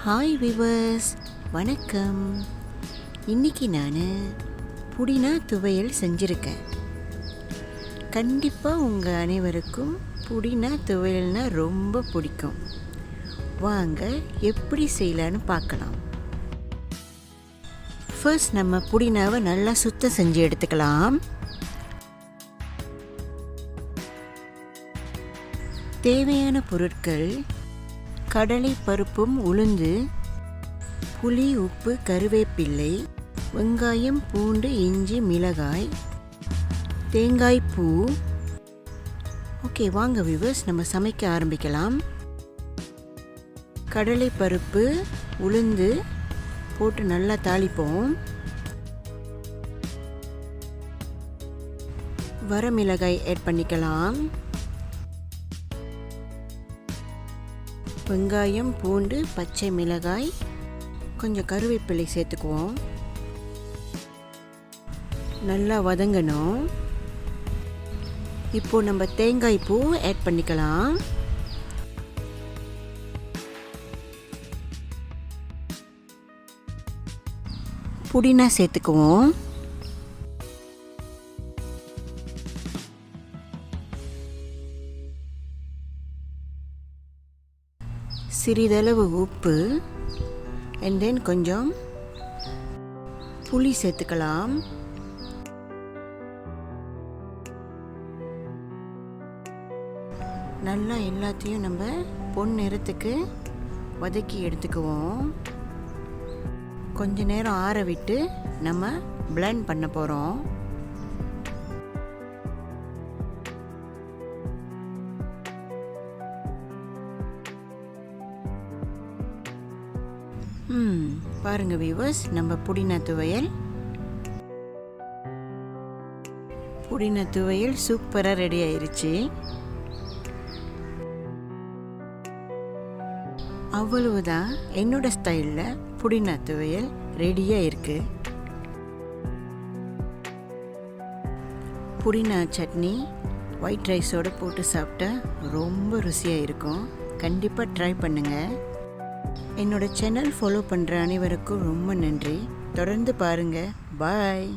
Hi viewers, வணக்கம். இன்றைக்கி நான் புதினா துவையல் செஞ்சுருக்கேன். கண்டிப்பாக உங்கள் அனைவருக்கும் புதினா துவையல்னால் ரொம்ப பிடிக்கும். வாங்க எப்படி செய்யலான்னு பார்க்கலாம். ஃபர்ஸ்ட் நம்ம புதினாவை நல்லா சுத்தம் செஞ்சு எடுத்துக்கலாம். தேவையான பொருட்கள்: கடலை பருப்பும் உளுந்து, புளி, உப்பு, கருவேப்பிள்ளை, வெங்காயம், பூண்டு, இஞ்சி, மிளகாய், தேங்காய் பூ. ஓகே, வாங்க விவர்ஸ், நம்ம சமைக்க ஆரம்பிக்கலாம். கடலை பருப்பு, உளுந்து போட்டு நல்லா தாளிப்போம். வரமிளகாய் ஆட் பண்ணிக்கலாம். வெங்காயம், பூண்டு, பச்சை மிளகாய், கொஞ்சம் கருவேப்பிலை சேர்த்துக்குவோம். நல்லா வதங்கணும். இப்போ நம்ம தேங்காய் பூ ஆட் பண்ணிக்கலாம். புதினா சேர்த்துக்குவோம். சிறிதளவு உப்பு அண்ட் தென் கொஞ்சம் புளி சேர்த்துக்கலாம். நல்லா எல்லாத்தையும் நம்ம பொன் நிறத்துக்கு வதக்கி எடுத்துக்குவோம். கொஞ்ச நேரம் ஆற விட்டு நம்ம பிளெண்ட் பண்ண போகிறோம். பாருங்க வியூவர்ஸ், நம்ம புதினா துவையல் சூப்பராக ரெடி ஆயிருச்சு. அவ்வளவுதான், என்னோட ஸ்டைலில் புதினா துவையல் ரெடியாக இருக்கு. புதினா சட்னி ஒயிட் ரைஸோடு போட்டு சாப்பிட்டா ரொம்ப ருசியாக இருக்கும். கண்டிப்பாக ட்ரை பண்ணுங்கள். என்னோட சேனல் ஃபாலோ பண்ணுற அனைவருக்கும் ரொம்ப நன்றி. தொடர்ந்து பாருங்கள். பாய்.